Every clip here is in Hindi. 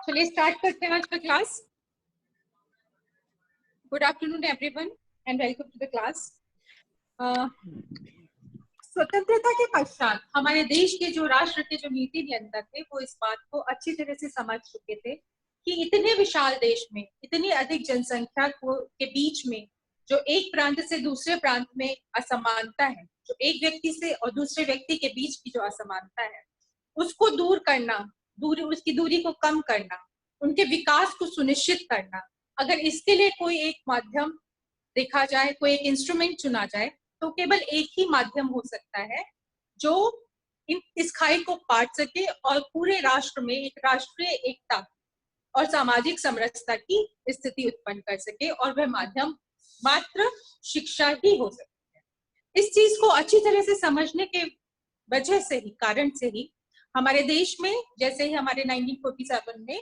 चलिए स्टार्ट करते हैं आज का class. Good afternoon everyone and welcome to the class. स्वतंत्रता के पश्चात हमारे देश के जो राष्ट्र के जो नीति नियंत्रक थे वो इस बात को अच्छी तरह से समझ चुके थे कि इतने विशाल देश में इतनी अधिक जनसंख्या के बीच में जो एक प्रांत से दूसरे प्रांत में असमानता है, जो एक व्यक्ति से और दूसरे व्यक्ति के बीच की जो असमानता है उसको दूर करना, उसकी दूरी को कम करना, उनके विकास को सुनिश्चित करना, अगर इसके लिए कोई एक माध्यम देखा जाए, कोई एक इंस्ट्रूमेंट चुना जाए तो केवल एक ही माध्यम हो सकता है जो इस खाई को पाट सके और पूरे राष्ट्र में एक राष्ट्रीय एकता और सामाजिक समरसता की स्थिति उत्पन्न कर सके, और वह माध्यम मात्र शिक्षा ही हो सकती है। इस चीज को अच्छी तरह से समझने के वजह से ही, कारण से ही हमारे देश में जैसे ही हमारे 1947 में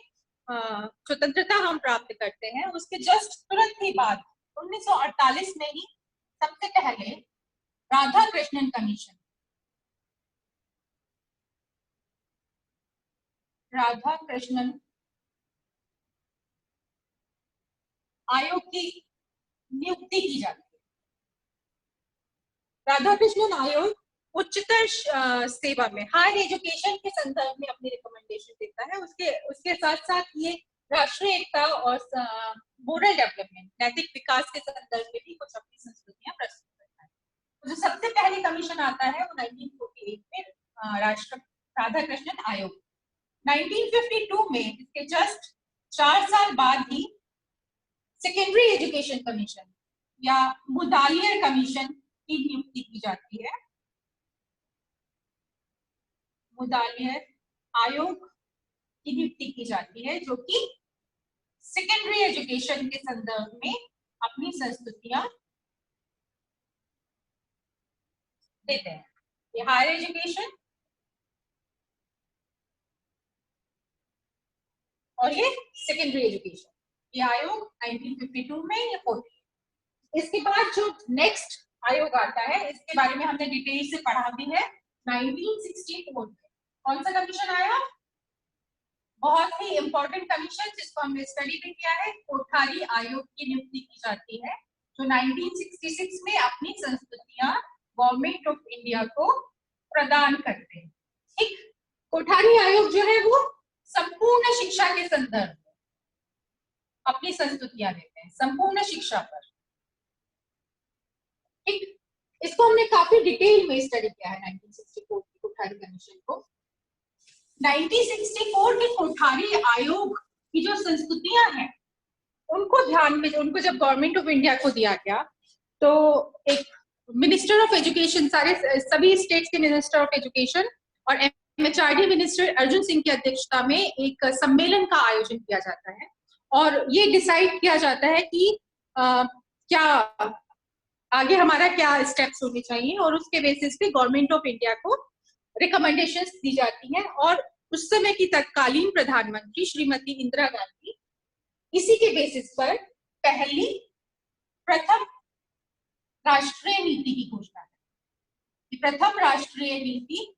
स्वतंत्रता हम प्राप्त करते हैं, उसके जस्ट तुरंत ही बाद 1948 में ही सबसे पहले राधाकृष्णन कमीशन, राधाकृष्णन आयोग की नियुक्ति की जाती है। राधाकृष्णन आयोग उच्चतर सेवा में, हायर एजुकेशन के संदर्भ में अपनी रिकमेंडेशन देता है। उसके साथ साथ ये राष्ट्रीय एकता और मोरल डेवलपमेंट, नैतिक विकास के संदर्भ में भी कुछ अपनी संस्कृतियां प्रस्तुत करता है। तो जो सबसे पहले कमीशन आता है वो 1948 में राधाकृष्णन आयोग। 1952 में इसके जस्ट 4 साल बाद ही सेकेंडरी एजुकेशन कमीशन या मुदालियर कमीशन की नियुक्ति की जाती है। मुदालियर आयोग की नियुक्ति की जाती है जो कि सेकेंडरी एजुकेशन के संदर्भ में अपनी संस्तुतियां देते हैं। ये हायर एजुकेशन और ये सेकेंडरी एजुकेशन, ये आयोग 1952 में ये होती है। इसके बाद जो नेक्स्ट आयोग आता है इसके बारे में हमने डिटेल से पढ़ा भी है। 1964 में कौन सा कमीशन आया? बहुत ही इंपॉर्टेंट कमीशन जिसको हमने स्टडी भी किया है, कोठारी आयोग की नियुक्ति की जाती है जो 1966 में अपनी संस्तुतियां गवर्नमेंट ऑफ इंडिया को प्रदान करते हैं। ठीक, कोठारी आयोग जो है वो संपूर्ण शिक्षा के संदर्भ में अपनी संस्तुतियां देते हैं, संपूर्ण शिक्षा पर। ठीक, इसको हमने काफी डिटेल में स्टडी किया है 1964 की कोठारी कमीशन को। 1964 के कोठारी आयोग की जो संस्तुतियां हैं उनको ध्यान में, उनको जब गवर्नमेंट ऑफ इंडिया को दिया गया तो एक मिनिस्टर ऑफ एजुकेशन, सभी स्टेट्स के मिनिस्टर ऑफ एजुकेशन और एमएचआरडी मिनिस्टर अर्जुन सिंह की अध्यक्षता में एक सम्मेलन का आयोजन किया जाता है और ये डिसाइड किया जाता है कि क्या आगे हमारा क्या स्टेप्स होने चाहिए, और उसके बेसिस पे गवर्नमेंट ऑफ इंडिया को रिकमेंडेशंस दी जाती हैं। और उस समय की तत्कालीन प्रधानमंत्री श्रीमती इंदिरा गांधी इसी के बेसिस पर प्रथम राष्ट्रीय नीति की घोषणा है। प्रथम राष्ट्रीय नीति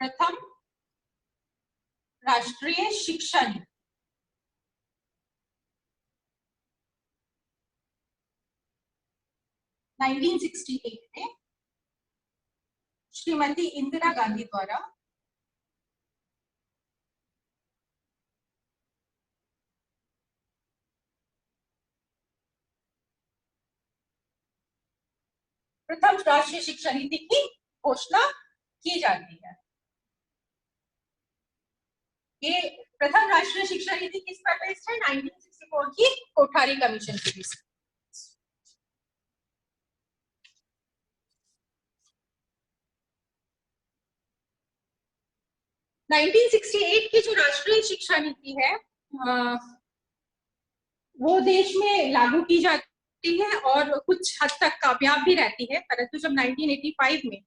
प्रथम राष्ट्रीय शिक्षा नीति 1968 में श्रीमती इंदिरा गांधी द्वारा प्रथम राष्ट्रीय शिक्षा नीति की घोषणा की जाती है। ये प्रथम राष्ट्रीय शिक्षा नीति किस पर बेस्ड है? 1964 की कोठारी कमीशन की बेस्ड। आ, 1968 की जो राष्ट्रीय शिक्षा नीति है वो देश में लागू की जाती है और कुछ हद तक कामयाब भी रहती है, परंतु जब 1985 में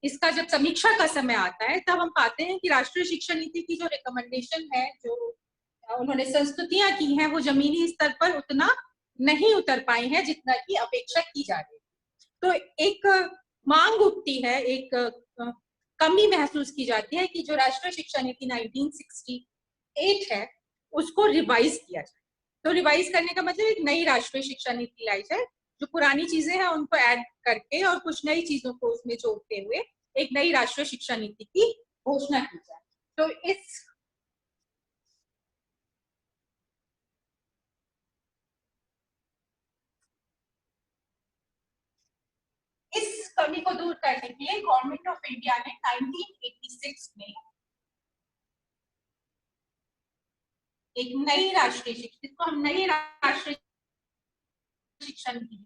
इसका जब समीक्षा का समय आता है तब हम पाते हैं कि राष्ट्रीय शिक्षा नीति की जो रिकमेंडेशन है, जो उन्होंने संस्तुतियां की हैं, वो जमीनी स्तर पर उतना नहीं उतर पाई है जितना की अपेक्षा की जा रही है। तो एक मांग उठती है, एक कमी महसूस की जाती है कि जो राष्ट्रीय शिक्षा नीति 1968 है उसको रिवाइज किया जाए। तो रिवाइज करने का मतलब एक नई राष्ट्रीय शिक्षा नीति लाई जाए, जो पुरानी चीजें हैं उनको ऐड करके और कुछ नई चीजों को उसमें जोड़ते हुए एक नई राष्ट्रीय शिक्षा नीति की घोषणा की जाए। तो इस कमी को दूर करने के लिए गवर्नमेंट ऑफ इंडिया ने 1986 में एक नई राष्ट्रीय शिक्षा, जिसको हम नई राष्ट्रीय शिक्षा नीति,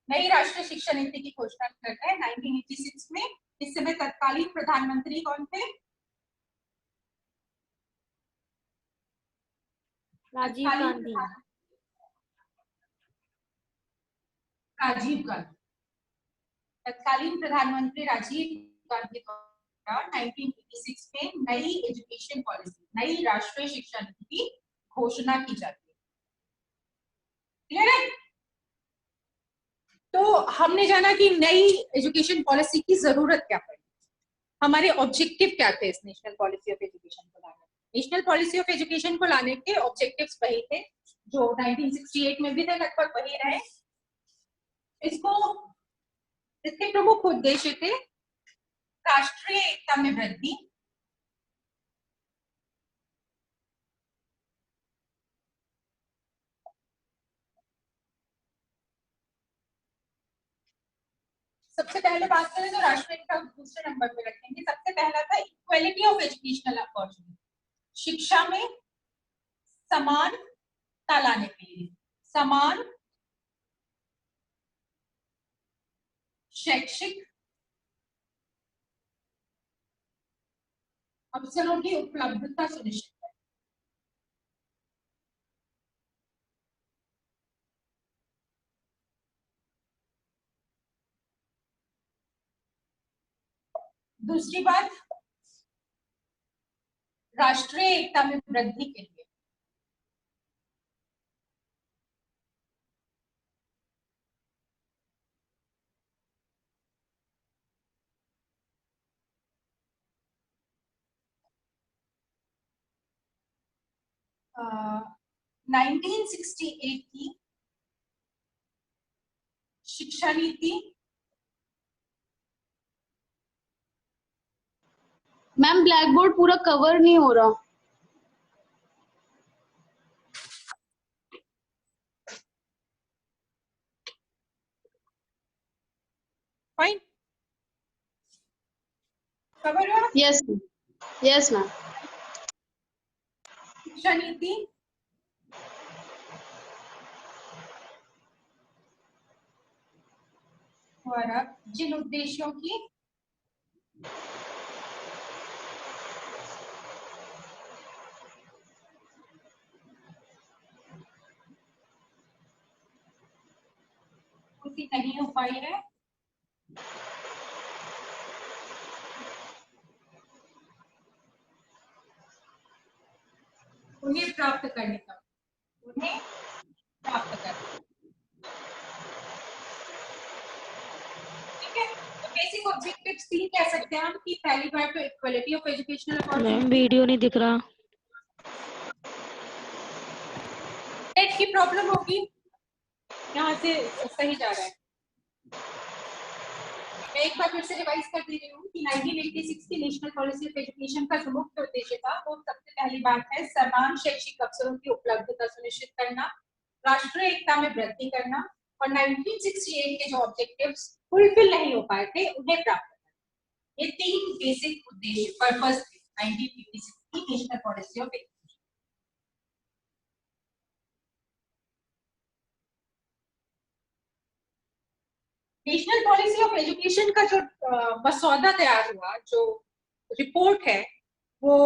नई राष्ट्रीय शिक्षा नीति की घोषणा करता है 1986 में। इस समय तत्कालीन प्रधानमंत्री कौन थे? राजीव गांधी। राजीव गांधी, तत्कालीन प्रधानमंत्री राजीव गांधी द्वारा 1986 में नई एजुकेशन पॉलिसी, नई राष्ट्रीय शिक्षा नीति की घोषणा की जाती है। क्लियर है? तो हमने जाना कि नई एजुकेशन पॉलिसी की जरूरत क्या पड़ी, हमारे ऑब्जेक्टिव क्या थे इस नेशनल पॉलिसी ऑफ एजुकेशन को लाने। नेशनल पॉलिसी ऑफ एजुकेशन को लाने के ऑब्जेक्टिव्स वही थे जो 1968 में भी थे, लगभग वही रहे। इसको, इसके प्रमुख उद्देश्य थे राष्ट्रीय एकता में वृद्धि, सबसे पहले बात करें तो राष्ट्रीय एकता दूसरे नंबर पे रखेंगे। सबसे पहला था इक्वालिटी ऑफ एजुकेशनल अपॉर्चुनिटी, शिक्षा में समानता लाने के लिए समान शैक्षिक अवसरों की उपलब्धता सुनिश्चित करें। दूसरी बात, राष्ट्रीय एकता में वृद्धि के लिए आ, 1968 की शिक्षा नीति, मैम ब्लैक बोर्ड पूरा कवर नहीं हो रहा। फाइन, कवर हुआ? Yes yes ma'am. शिक्षा नीति द्वारा जिन उद्देश्यों की पूर्ति नहीं हो पाई है, उन्हें प्राप्त करने का, उन्हें प्राप्त करना। ठीक है, तो बेसिक ऑब्जेक्टिव्स तीन कह सकते हैं हम कि पहली बात तो equality of educational opportunity. Video नहीं दिख रहा, नेट की प्रॉब्लम होगी, यहाँ से सही जा रहा है। मैं एक बार फिर से रिवाइज कर दे रही हूँ कि 1986 की नेशनल पॉलिसी ऑफ एजुकेशन का जो मुख्य उद्देश्य था वो सबसे पहली बात है समान शैक्षिक अवसरों की उपलब्धता सुनिश्चित करना, राष्ट्रीय एकता में वृद्धि करना और 1968 के जो ऑब्जेक्टिव्स फुलफिल नहीं हो पाए थे उन्हें प्राप्त करना। ये तीन बेसिक उद्देश्य पर्पस थे 1986 की national policy of education. National policy of education का जो मसौदा तैयार हुआ, जो रिपोर्ट है, वो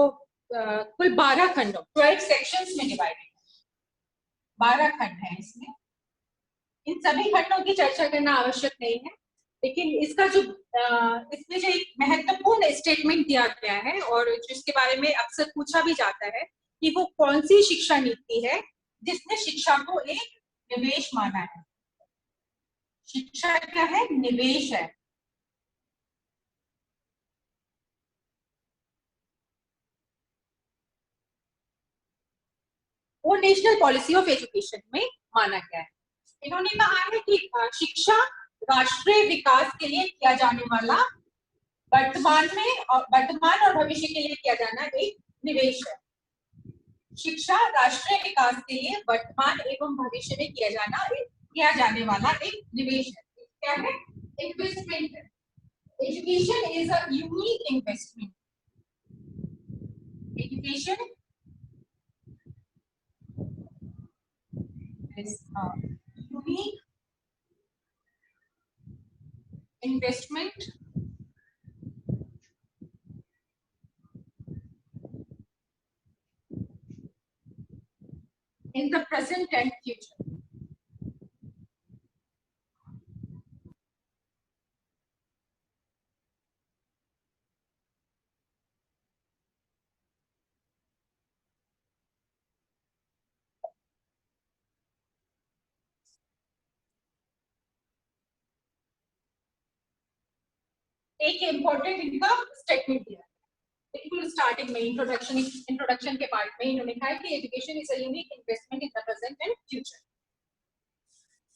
कुल 12 खंडों 12 सेक्शंस में डिवाइडेड है। 12 खंड है इसमें। इन सभी खंडों की चर्चा करना आवश्यक नहीं है। लेकिन इसका जो इसमें जो एक महत्वपूर्ण स्टेटमेंट दिया गया है और जिसके बारे में अक्सर पूछा भी जाता है कि वो कौन सी शिक्षा नीति है जिसने शिक्षा को एक निवेश माना है। शिक्षा क्या है? निवेश है। वो नेशनल पॉलिसी ऑफ एजुकेशन में माना गया है। इन्होंने कहा है कि शिक्षा राष्ट्रीय विकास के लिए किया जाने वाला वर्तमान और भविष्य के लिए किया जाना एक निवेश है। शिक्षा राष्ट्रीय विकास के लिए वर्तमान एवं भविष्य में किया जाने वाला एक निवेश है। क्या है? इन्वेस्टमेंट है। Education is a unique investment. Education is a unique investment in the present and future. एक इम्पोर्टेंट इनका स्टेटमेंट दिया बिल्कुल स्टार्टिंग में इंट्रोडक्शन के पार्ट में इन्होंने कहा कि education is a unique investment in the present and future.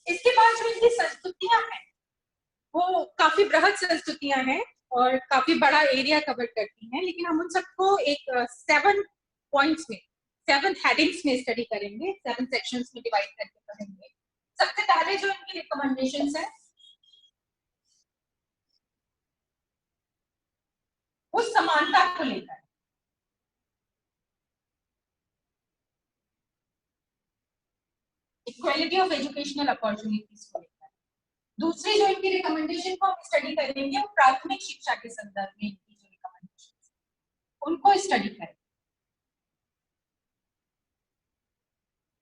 इसके बाद जो इनकी संस्कृतियां हैं वो काफी बृहद संस्कृतियां हैं और काफी बड़ा एरिया कवर करती हैं, लेकिन हम उन सबको एक 7 पॉइंट्स में 7 हेडिंग्स में स्टडी करेंगे, 7 सेक्शंस में डिवाइड करके पढ़ेंगे। सबसे पहले जो इनकी रिकमेंडेशंस है वो समानता को लेकर, इक्वालिटी ऑफ एजुकेशनल अपॉर्चुनिटीज को लेकर। दूसरी जो इनकी रिकमेंडेशन को हम स्टडी करेंगे वो प्राथमिक शिक्षा के संदर्भ में इनकी जो रिकमेंडेशन उनको स्टडी करेंगे।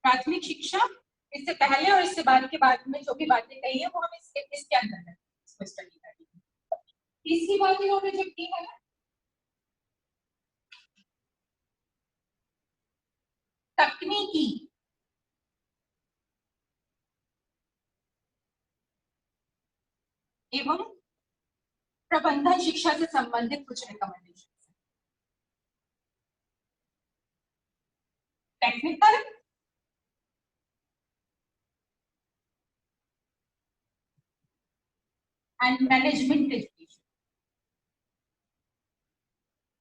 प्राथमिक शिक्षा इससे पहले और इससे बाद के बाद में जो भी बातें कही है वो हम इसके अंदर है इसको स्टडी करेंगे। तीसरी बात इन्होंने जो की है तकनीकी एवं प्रबंधन शिक्षा से संबंधित कुछ recommendation. Technical and management education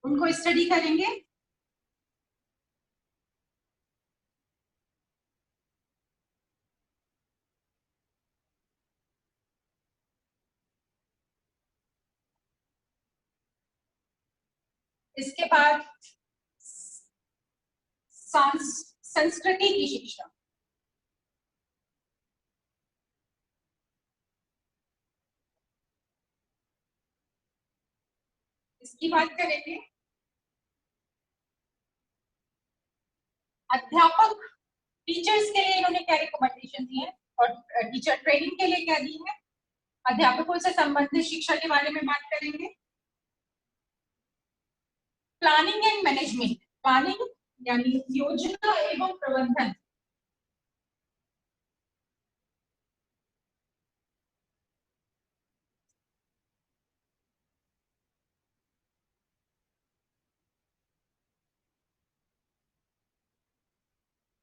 उनको स्टडी करेंगे। इसके बाद संस्कृति की शिक्षा, इसकी बात करेंगे। अध्यापक टीचर्स के लिए इन्होंने क्या रिकमेंडेशन दी है और टीचर ट्रेनिंग के लिए क्या दी है। अध्यापकों से संबंधित शिक्षा के बारे में बात करेंगे। प्लानिंग एंड मैनेजमेंट, प्लानिंग यानी योजना एवं प्रबंधन।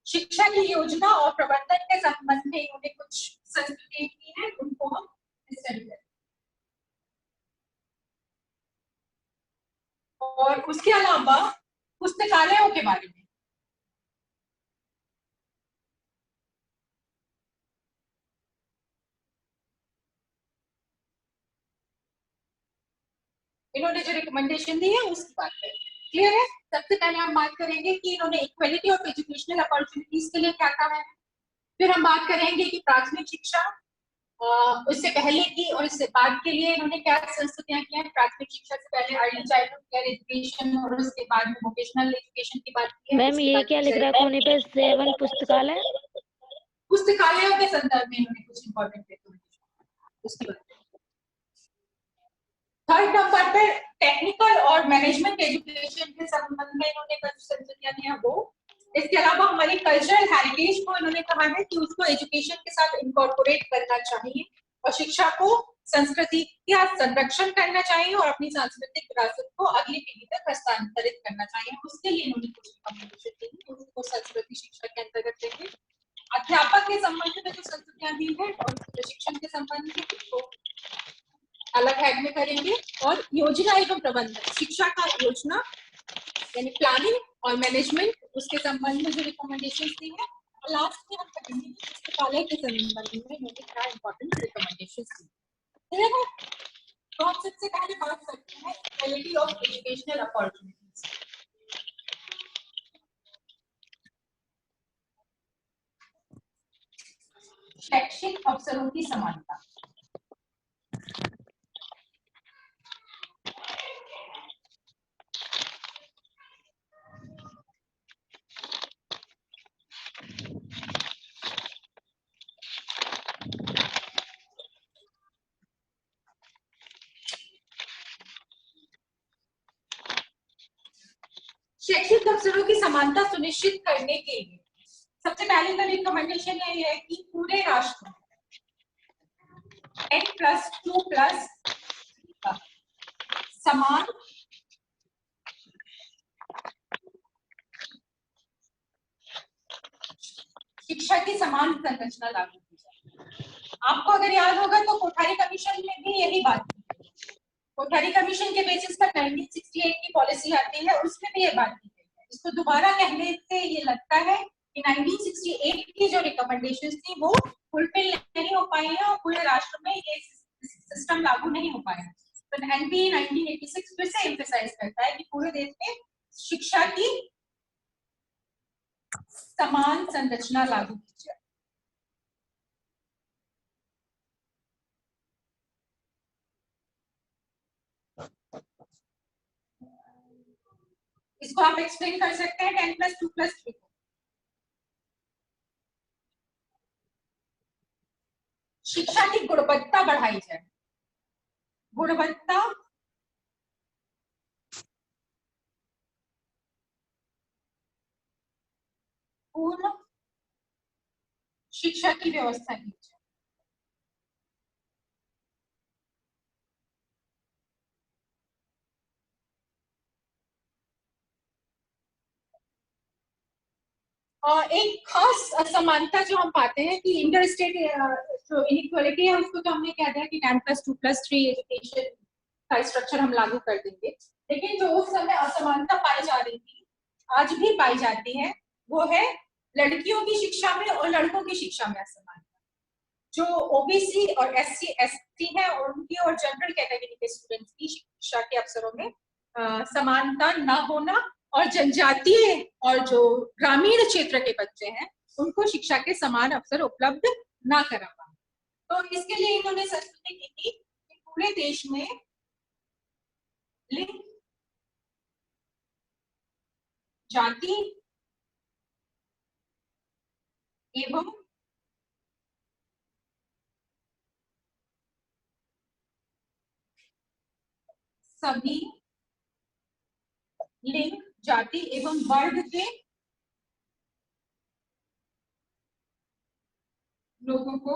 शिक्षा की योजना और प्रबंधन के संबंध में इन्होंने कुछ संस्कृति की है, उनको हम स्टडी करें। और उसके अलावा पुस्तकालयों के बारे में, इन्होंने जो रिकमेंडेशन दी है उसकी बात करें। क्लियर है? सबसे पहले हम बात करेंगे कि इन्होंने इक्वालिटी ऑफ एजुकेशनल अपॉर्चुनिटीज के लिए क्या कहा है। फिर हम बात करेंगे कि प्राथमिक शिक्षा उससे पहले की और इससे बाद के लिए इन्होंने क्या संस्कृतियां की हैं। प्राथमिक शिक्षा से पहले अर्ली चाइल्डहुड केयर एजुकेशन और उसके बाद में वोकेशनल एजुकेशन की बात की है। मैम ये क्या लिख रहा है कोने पे? 7 पुस्तकालय, पुस्तकालयों के संदर्भ में इन्होंने कुछ इंपॉर्टेंट रिकमेंडेशन उसकी बात। थर्ड नंबर पे टेक्निकल और मैनेजमेंट एजुकेशन के संबंध में इन्होंने कुछ संशोधन किया वो। इसके अलावा हमारी कल्चरल हेरिटेज को इन्होंने कहा है कि उसको एजुकेशन के साथ इनकॉर्पोरेट करना चाहिए और शिक्षा को संस्कृति का संरक्षण करना चाहिए और अपनी सांस्कृतिक विरासत को अगली पीढ़ी तक हस्तांतरित करना चाहिए। उसके लिए इन्होंने कुछ रिकमेंडेशन दी है, उसको संस्कृति शिक्षा के अंतर्गत देंगे। अध्यापक के संबंध में जो संस्कृतियां दी है और प्रशिक्षण के संबंध में उसको अलग हेड में करेंगे। और योजना एवं प्रबंधन, शिक्षा का योजना यानी प्लानिंग और मैनेजमेंट, उसके संबंध में जो रिकमेंडेशन दी है। और लास्ट में हम करेंगे पुस्तकालय के संबंध में इन्होंने क्या इंपॉर्टेंट रिकमेंडेशन दी है। तो हम सबसे पहले बात करते हैं क्वालिटी ऑफ एजुकेशनल अपॉर्चुनिटीज। शैक्षिक अवसरों की समानता। शैक्षिक अवसरों की समानता सुनिश्चित करने के लिए सबसे पहले का रिकमेंडेशन ये है कि पूरे राष्ट्र में 10+2+ समान शिक्षा की समान संरचना लागू की जाए। आपको अगर याद होगा तो कोठारी कमीशन में भी यही बात की। कोठारी कमीशन के बेसिस पर 1968 की पॉलिसी आती है, उसमें भी ये बात की गई है। इसको दोबारा कहने से ये लगता है कि 1968 की जो रिकमेंडेशंस थी वो फुलफिल नहीं हो पाई है और पूरे राष्ट्र में ये सिस्टम लागू नहीं हो पाया। तो एनपी 1986 फिर से एम्फसाइज करता है कि पूरे देश में शिक्षा की समान संरचना लागू की जाए। इसको आप एक्सप्लेन कर सकते हैं 10+2+3 को। शिक्षा की गुणवत्ता बढ़ाई जाए। गुणवत्ता पूर्ण शिक्षा की व्यवस्था की जाए। और एक खास असमानता जो हम पाते हैं कि इंटर स्टेट जो इनइक्वालिटी है उसको तो हमने कह दिया कि 10+2+3 एजुकेशन का स्ट्रक्चर हम लागू कर देंगे, लेकिन जो उस समय असमानता पाई जा रही थी आज भी पाई जाती है वो है लड़कियों की शिक्षा में और लड़कों की शिक्षा में असमानता। जो ओबीसी और एससी एसटी है उनकी और जनरल कैटेगरी के स्टूडेंट्स की शिक्षा के अवसरों में समानता न होना और जनजातीय और जो ग्रामीण क्षेत्र के बच्चे हैं उनको शिक्षा के समान अवसर उपलब्ध ना करा पाए। तो इसके लिए इन्होंने संस्कृति की थी कि पूरे देश में लिंग, जाति एवं सभी लिंग, जाति एवं वर्ग के लोगों को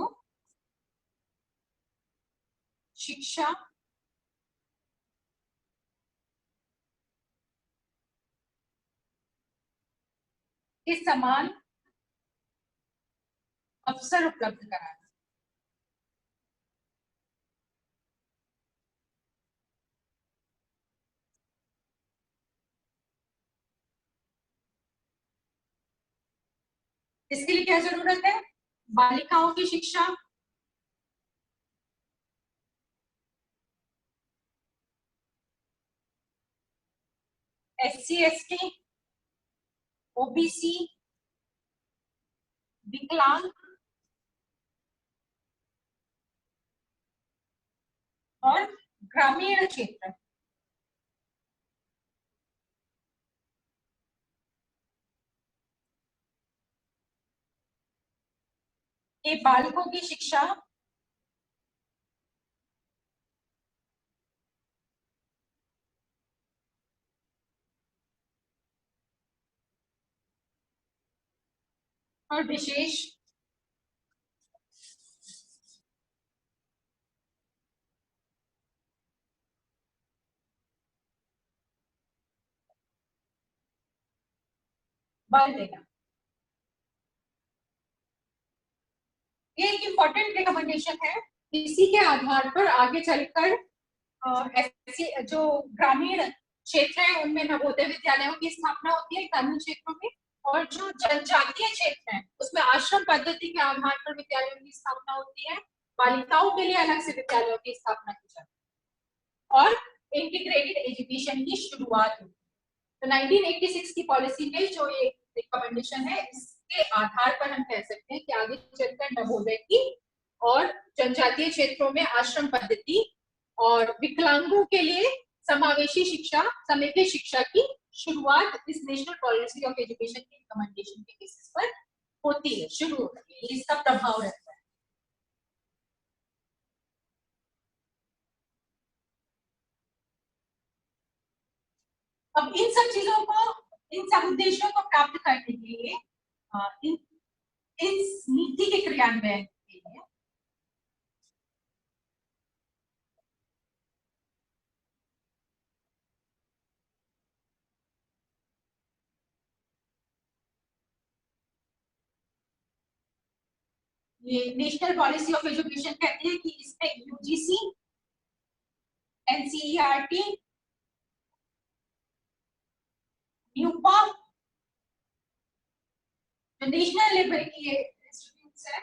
शिक्षा के समान अवसर उपलब्ध कराना। इसके लिए क्या जरूरत है? बालिकाओं की शिक्षा, एससी एसटी, ओबीसी, विकलांग और ग्रामीण क्षेत्र के बालकों की शिक्षा और विशेष बल देना। ये एक इम्पोर्टेंट रिकमेंडेशन है। इसी के आधार पर आगे चलकर ऐसी जो ग्रामीण क्षेत्र है उनमें नवोदय विद्यालयों की स्थापना होती है ग्रामीण क्षेत्रों में, और जो जनजातीय क्षेत्र है उसमें आश्रम पद्धति के आधार पर विद्यालयों की स्थापना होती है। बालिकाओं के लिए अलग से विद्यालयों की स्थापना की जाती है और इंटीग्रेटेड एजुकेशन की शुरुआत हुई। तो 1986 की पॉलिसी में जो एक रिकमेंडेशन है, इसके आधार पर हम कह सकते हैं कि आगे चलकर नवोदय की और जनजातीय क्षेत्रों में आश्रम पद्धति और विकलांगों के लिए समावेशी शिक्षा, समेकित शिक्षा की शुरुआत इस नेशनल पॉलिसी ऑफ एजुकेशन के रिकमेंडेशन के बेसिस पर होती है, शुरू होती है। इसका प्रभाव रहता है। अब इन सब चीजों को, इन सब उद्देश्यों को प्राप्त करने के लिए इस नीति के क्रियान्वयन के लिए ये नेशनल पॉलिसी ऑफ एजुकेशन कहते हैं कि इसमें यूजीसी, एनसीईआरटी, न्यूपा, जो नेशनल लेवल की इंस्टीट्यूट्स है,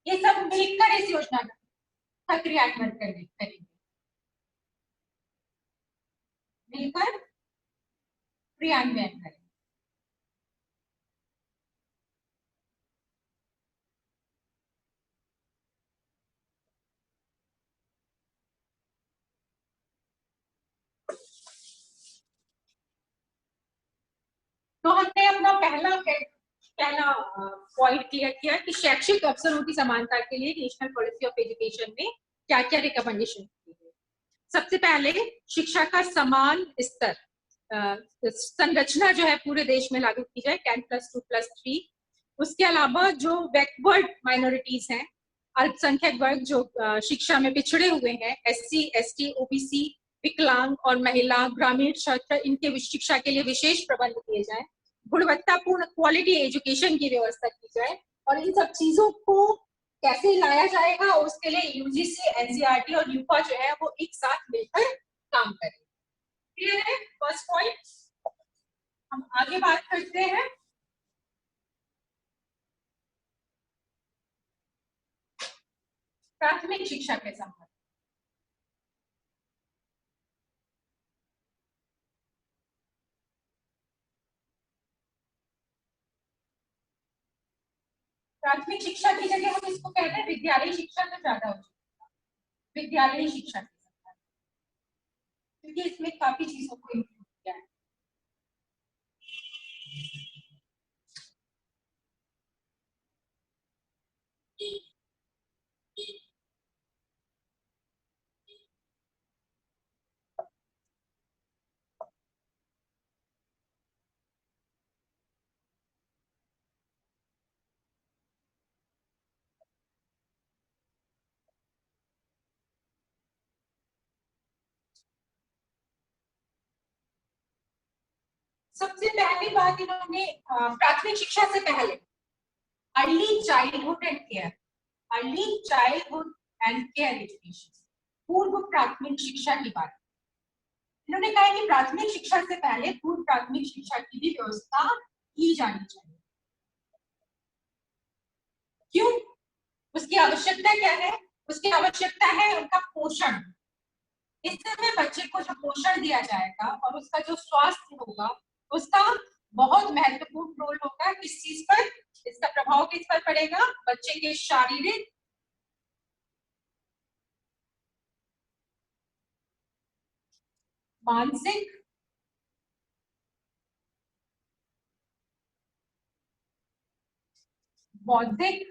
ये सब मिलकर इस योजना का क्रियान्वयन करेंगे, मिलकर क्रियान्वयन करेंगे। तो हमने अपना पहला पॉइंट क्लियर किया कि शैक्षिक अवसरों की समानता के लिए नेशनल पॉलिसी ऑफ एजुकेशन में क्या क्या रिकमेंडेशन है। सबसे पहले शिक्षा का समान स्तर संरचना जो है पूरे देश में लागू की जाए, 10+2+3। उसके अलावा जो बैकवर्ड माइनॉरिटीज हैं, अल्पसंख्यक वर्ग जो शिक्षा में पिछड़े हुए हैं, एससी, एसटी, ओबीसी, विकलांग और महिला, ग्रामीण क्षेत्र, इनके शिक्षा के लिए विशेष प्रबंध किए जाए, गुणवत्तापूर्ण क्वालिटी एजुकेशन की व्यवस्था की जाए। और इन सब चीजों को कैसे लाया जाएगा, उसके लिए यूजीसी, एनसीईआरटी और न्यूपा जो है वो एक साथ मिलकर काम करें। क्लियर है फर्स्ट पॉइंट। हम आगे बात करते हैं प्राथमिक शिक्षा के संबंध। प्राथमिक शिक्षा की जगह हम इसको कहते हैं विद्यालयी शिक्षा तो ज्यादा हो जाएगा, विद्यालयी शिक्षा के संबंध, क्योंकि इसमें काफी चीजों को इंक्लूड किया है। सबसे पहली बात इन्होंने प्राथमिक शिक्षा से पहले early childhood and care, early childhood and care education, पूर्व प्राथमिक शिक्षा की बात। इन्होंने कहा कि प्राथमिक शिक्षा से पहले पूर्व प्राथमिक शिक्षा की भी व्यवस्था की जानी चाहिए। क्यों? उसकी आवश्यकता क्या है? उसकी आवश्यकता है उनका पोषण। इस समय बच्चे को जो पोषण दिया जाएगा और उसका जो स्वास्थ्य होगा, उसका बहुत महत्वपूर्ण रोल होगा। किस चीज पर? इसका प्रभाव किस पर पड़ेगा? बच्चे के शारीरिक, मानसिक, बौद्धिक,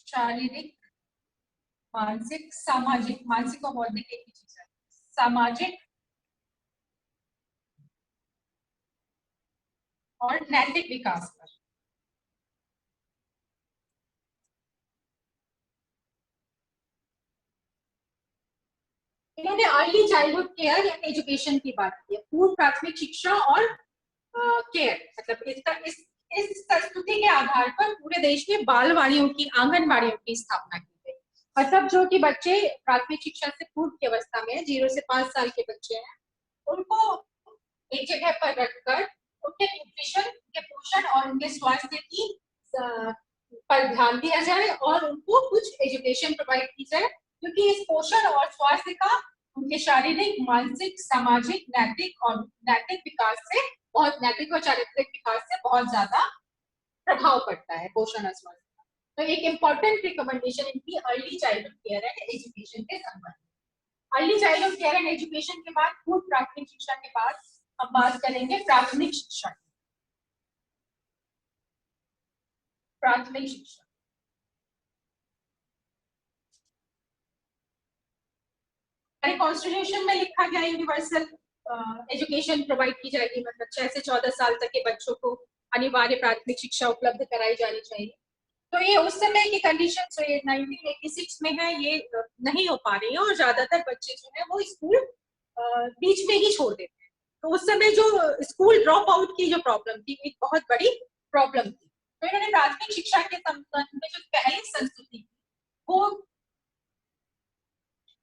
शारीरिक, मानसिक, सामाजिक, मानसिक और बौद्धिक एक ही चीज है, सामाजिक और नैतिक विकास पर। इन्होंने early childhood care and education की बात की है, पूर्व प्राथमिक शिक्षा और केयर, मतलब इस संस्कृति के आधार पर पूरे देश में बालवाड़ियों की, आंगनबाड़ियों की स्थापना की गई। मतलब जो कि बच्चे प्राथमिक शिक्षा से पूर्व की अवस्था में 0 से 5 साल के बच्चे हैं, उनको एक जगह पर रखकर उनके न्यूट्रिशन, उनके पोषण और उनके स्वास्थ्य की पर ध्यान दिया जाए और उनको कुछ एजुकेशन प्रोवाइड की जाए, क्योंकि इस पोषण और स्वास्थ्य का उनके शारीरिक, मानसिक, सामाजिक, नैतिक विकास से बहुत, नैतिक और चारित्रिक विकास से बहुत ज्यादा प्रभाव पड़ता है पोषण और स्वास्थ्य का। तो एक इम्पोर्टेंट रिकमेंडेशन इनकी early childhood care and education के संबंध में। Early childhood care and education के बाद पूर्व प्राथमिक शिक्षा के बाद हम बात करेंगे प्राथमिक शिक्षा। प्राथमिक शिक्षा कॉन्स्टिट्यूशन में लिखा गया यूनिवर्सल एजुकेशन प्रोवाइड की जाएगी, मतलब 6 से 14 साल तक के बच्चों को अनिवार्य प्राथमिक शिक्षा उपलब्ध कराई जानी चाहिए। तो ये उस समय की कंडीशन, तो ये 1986 में है, ये नहीं हो पा रही है और ज्यादातर बच्चे जो है वो स्कूल बीच में ही छोड़ देते हैं। तो उस समय जो स्कूल ड्रॉप आउट की जो प्रॉब्लम थी, एक बहुत बड़ी प्रॉब्लम थी। तो इन्होंने प्राथमिक शिक्षा के संबंध में जो पहली संस्कृति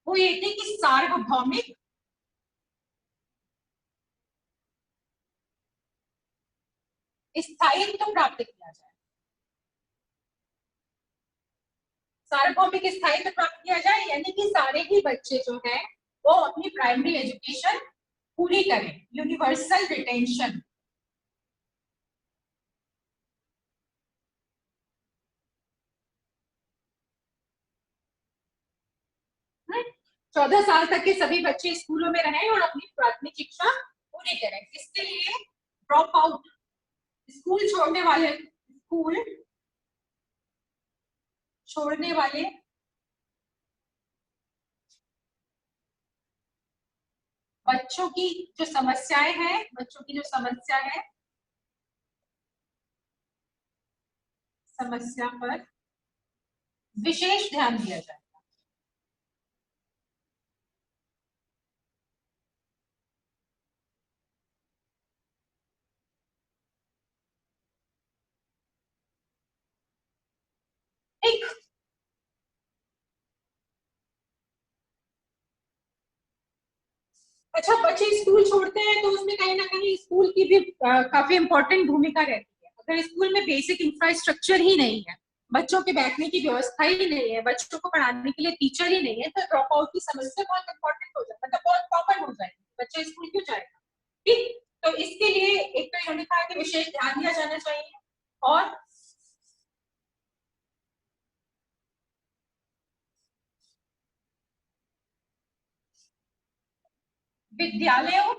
वो ये थी कि सार्वभौमिक स्थायित्व प्राप्त किया जाए, सार्वभौमिक स्थायित्व प्राप्त किया जाए, यानी कि सारे ही बच्चे जो है वो अपनी प्राइमरी एजुकेशन पूरी करें, यूनिवर्सल रिटेंशन। चौदह साल तक के सभी बच्चे स्कूलों में रहें और अपनी प्राथमिक शिक्षा पूरी करें। इसके लिए ड्रॉप आउट, स्कूल छोड़ने वाले बच्चों की जो समस्याएं हैं, बच्चों की जो समस्या पर विशेष ध्यान दिया जाए। एक अच्छा, बच्चे स्कूल छोड़ते हैं तो उसमें कहीं ना कहीं स्कूल की भी काफी इंपॉर्टेंट भूमिका रहती है। अगर स्कूल में बेसिक इंफ्रास्ट्रक्चर ही नहीं है, बच्चों के बैठने की व्यवस्था ही नहीं है, बच्चों को पढ़ाने के लिए टीचर ही नहीं है, तो ड्रॉप आउट की समस्या बहुत इंपॉर्टेंट हो जाती है, मतलब बहुत कॉमन हो जाएगी। बच्चा स्कूल क्यों जाएगा? ठीक, तो इसके लिए एक तो इन्होंने कहा कि विशेष ध्यान दिया जाना चाहिए और विद्यालयों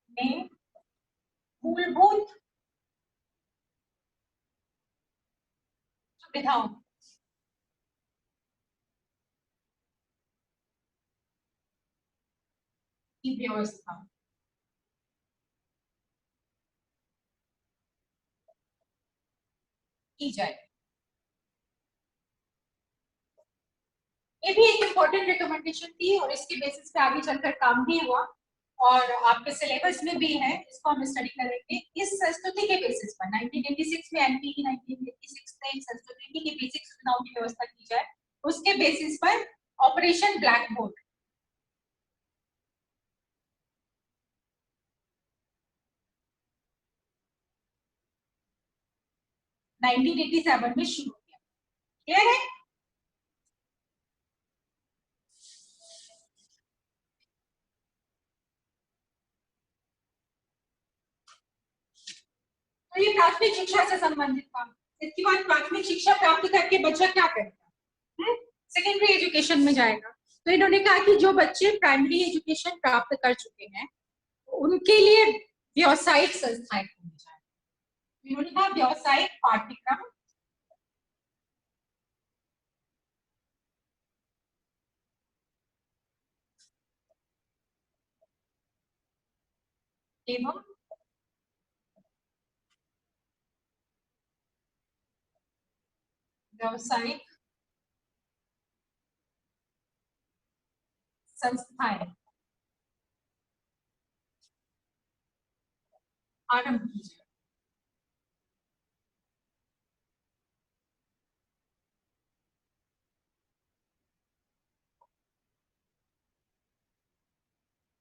में मूलभूत सुविधाओं की व्यवस्था की जाए। ये भी एक इम्पोर्टेंट रिकमेंडेशन थी और इसके बेसिस पे आगे चलकर काम भी हुआ और आपके सिलेबस में भी है, इसको हम स्टडी करेंगे। इस संस्कृति के बेसिस पर 1986 में एनपीटी 1986 में इन संस्कृति की बेसिक सुविधाओं की व्यवस्था की जाए, उसके बेसिस पर ऑपरेशन ब्लैक बोर्ड 1987 में शुरू किया। क्लियर है? तो ये प्राथमिक शिक्षा से संबंधित था। इसके बाद प्राथमिक शिक्षा प्राप्त करके बच्चा क्या करेगा? सेकेंडरी एजुकेशन में जाएगा। तो इन्होंने कहा कि जो बच्चे प्राइमरी एजुकेशन प्राप्त कर चुके हैं उनके लिए व्यावसायिक संस्थाएं खोली जाए। इन्होंने कहा व्यावसायिक पाठ्यक्रम एवं व्यावसायिक संस्थाएं आरंभ की जाए।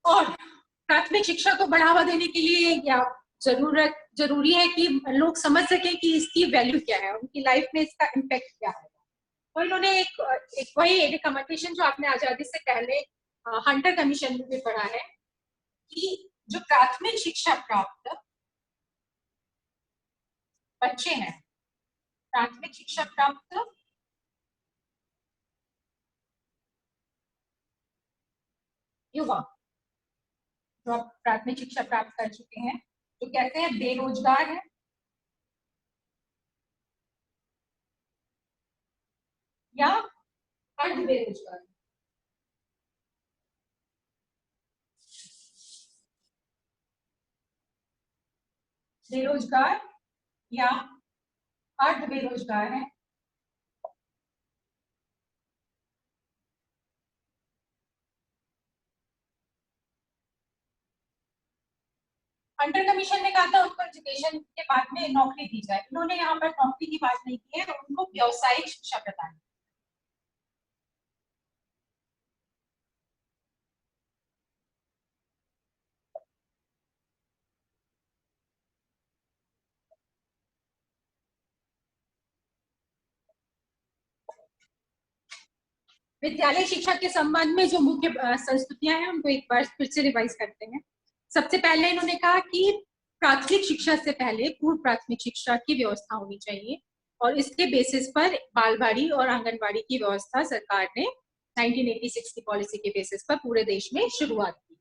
और प्राथमिक शिक्षा को बढ़ावा देने के लिए या जरूरी है कि लोग समझ सके कि इसकी वैल्यू क्या है, उनकी लाइफ में इसका इम्पैक्ट क्या है। तो इन्होंने एक वही रिकमेंडेशन जो आपने आजादी से पहले हंटर कमीशन में भी पढ़ा है कि जो प्राथमिक शिक्षा प्राप्त बच्चे हैं, प्राथमिक शिक्षा प्राप्त युवा जो आप प्राथमिक शिक्षा प्राप्त कर चुके हैं, जो कहते हैं बेरोजगार है या अर्ध बेरोजगार, बेरोजगार या अर्ध बेरोजगार है, अंडर कमीशन ने कहा था उनको एजुकेशन के बाद में नौकरी दी जाए। उन्होंने यहाँ पर नौकरी की बात नहीं की है, उनको व्यावसायिक शिक्षा प्रदान। विद्यालय शिक्षा के संबंध में जो मुख्य संस्तुतियां हैं उनको एक बार फिर से रिवाइज करते हैं। सबसे पहले इन्होंने कहा कि प्राथमिक शिक्षा से पहले पूर्व प्राथमिक शिक्षा की व्यवस्था होनी चाहिए और इसके बेसिस पर बालवाड़ी और आंगनबाड़ी की व्यवस्था सरकार ने 1986 की पॉलिसी के बेसिस पर पूरे देश में शुरुआत की,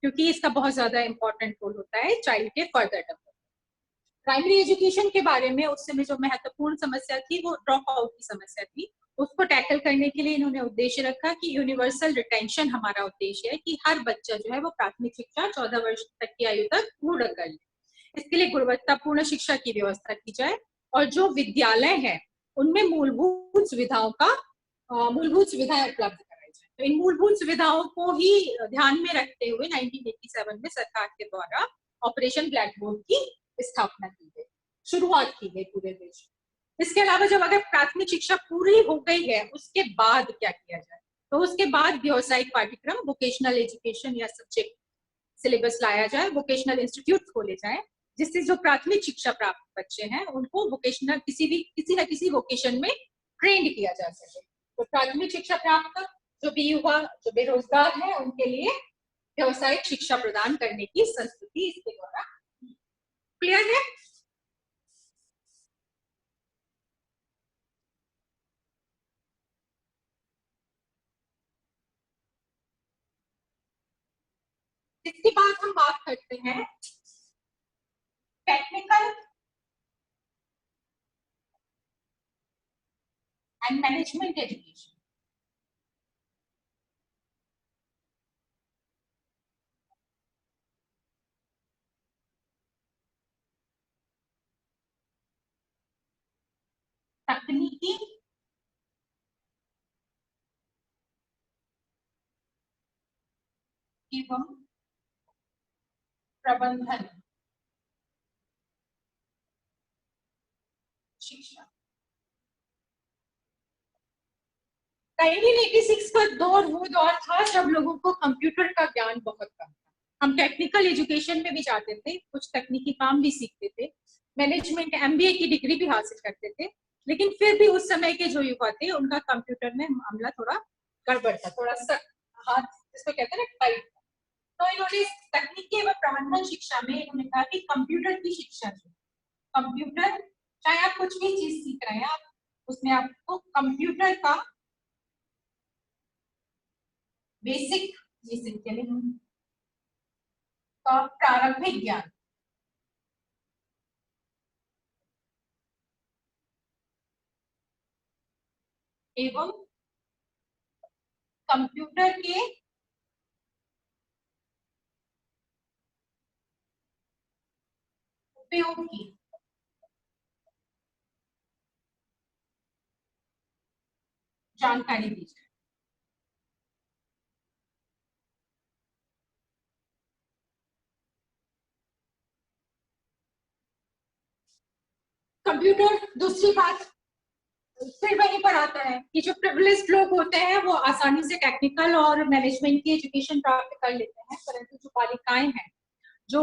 क्योंकि इसका बहुत ज्यादा इंपॉर्टेंट रोल होता है चाइल्ड के फर्दर डेवलपमेंट। प्राइमरी एजुकेशन के बारे में उस समय जो महत्वपूर्ण समस्या थी वो ड्रॉप आउट की समस्या थी। उसको टैकल करने के लिए इन्होंने उद्देश्य रखा कि यूनिवर्सल रिटेंशन हमारा उद्देश्य है कि हर बच्चा जो है वो प्राथमिक शिक्षा 14 वर्ष तक की आयु तक पूर्ण कर ले। इसके लिए गुणवत्तापूर्ण शिक्षा की व्यवस्था की जाए और जो विद्यालय है उनमें मूलभूत सुविधाएं उपलब्ध कराई जाए। तो इन मूलभूत सुविधाओं को ही ध्यान में रखते हुए 1987 में सरकार के द्वारा ऑपरेशन ब्लैक बोर्ड की स्थापना की गई, शुरुआत की गई पूरे देश में। इसके अलावा जब अगर प्राथमिक शिक्षा पूरी हो गई है उसके बाद क्या किया जाए, तो उसके बाद व्यावसायिक पाठ्यक्रम वोकेशनल एजुकेशन या सब्जेक्ट सिलेबस लाया जाए, वोकेशनल इंस्टीट्यूट खोले जाए, जिससे जो प्राथमिक शिक्षा प्राप्त बच्चे हैं उनको वोकेशनल किसी न किसी वोकेशन में ट्रेंड किया जा सके। तो प्राथमिक शिक्षा प्राप्त जो भी युवा जो बेरोजगार है उनके लिए व्यावसायिक शिक्षा प्रदान करने की संस्कृति इसके द्वारा। क्लियर है? इसके बाद हम बात करते हैं टेक्निकल एंड मैनेजमेंट एजुकेशन। तकनीकी एवं प्रबंधन शिक्षा। 1986 का दौर वो दौर था जब लोगों को कंप्यूटर का ज्ञान बहुत कम था। हम टेक्निकल एजुकेशन में भी जाते थे, कुछ तकनीकी काम भी सीखते थे, मैनेजमेंट MBA की डिग्री भी हासिल करते थे, लेकिन फिर भी उस समय के जो युवा थे उनका कंप्यूटर में मामला थोड़ा गड़बड़ था, थोड़ा सा हाथ जिसको कहते हैं ना टाइट। तो इन्होंने तकनीकी एवं प्रबंधन शिक्षा में इन्होंने कहा कि कंप्यूटर की शिक्षा जो कंप्यूटर, चाहे आप कुछ भी चीज सीख रहे हैं आप उसमें आपको कंप्यूटर का बेसिक का प्रारंभिक ज्ञान एवं कंप्यूटर के उपयोग की जानकारी दी जाए। कंप्यूटर, दूसरी बात फिर वहीं पर आता है कि जो प्रिविलेज्ड लोग होते हैं वो आसानी से टेक्निकल और मैनेजमेंट की एजुकेशन प्राप्त कर लेते हैं, परंतु जो बालिकाएं हैं, जो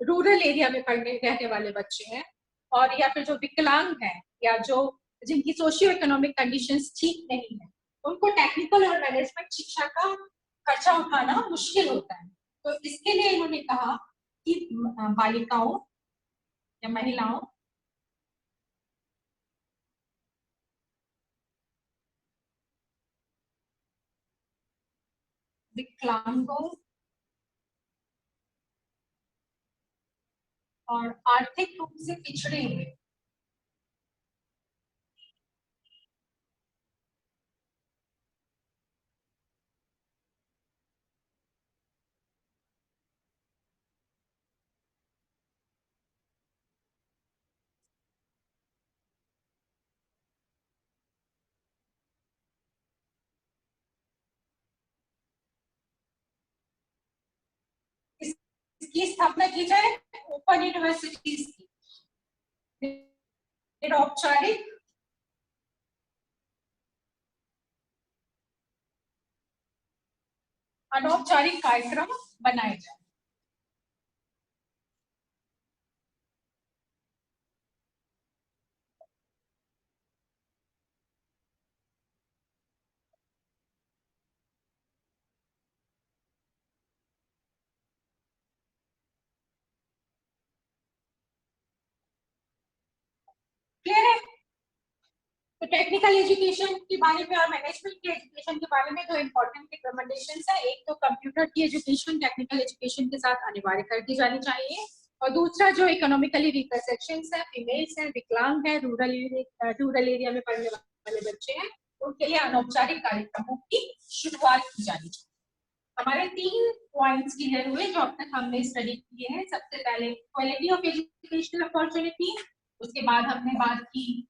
रूरल एरिया में पढ़ने रहने वाले बच्चे हैं, और या फिर जो विकलांग हैं, या जो जिनकी सोशियो इकोनॉमिक कंडीशंस ठीक नहीं है, उनको टेक्निकल और मैनेजमेंट शिक्षा का खर्चा उठाना मुश्किल होता है। तो इसके लिए इन्होंने कहा कि बालिकाओं या महिलाओं, विकलांगों और आर्थिक रूप से पिछड़े हुए इसकी स्थापना की जाए ओपन यूनिवर्सिटीज की, निरौपचारिक अनौपचारिक कार्यक्रम बनाए जाए। क्लियर है? तो टेक्निकल एजुकेशन के बारे में और मैनेजमेंट के एजुकेशन के बारे में दो इंपॉर्टेंट रिकमेंडेशंस है। एक तो कंप्यूटर की एजुकेशन टेक्निकल एजुकेशन के साथ अनिवार्य कर दी जानी चाहिए, और दूसरा जो इकोनॉमिकली वीकर सेक्शंस है, फीमेल्स हैं, विकलांग है, रूरल एरिया में पढ़ने वाले बच्चे हैं, उनके लिए अनौपचारिक कार्यक्रमों की शुरुआत की जानी चाहिए। हमारे 3 पॉइंट्स क्लियर हुए जो अब तक हमने स्टडी किए हैं। सबसे पहले क्वालिटी ऑफ एजुकेशनल अपॉर्चुनिटी, उसके बाद हमने बात की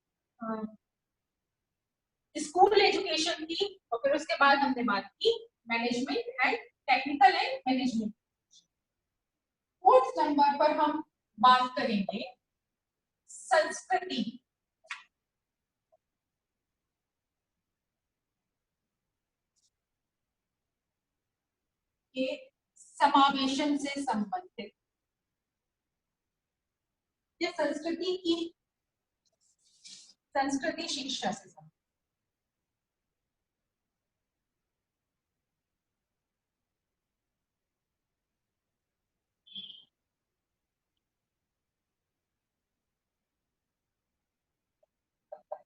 स्कूल एजुकेशन की, और फिर उसके बाद हमने बात की management and technical and management. Fourth number पर हम बात करेंगे संस्कृति के समावेशन से संबंधित, या संस्कृति शिक्षा से संबंधित।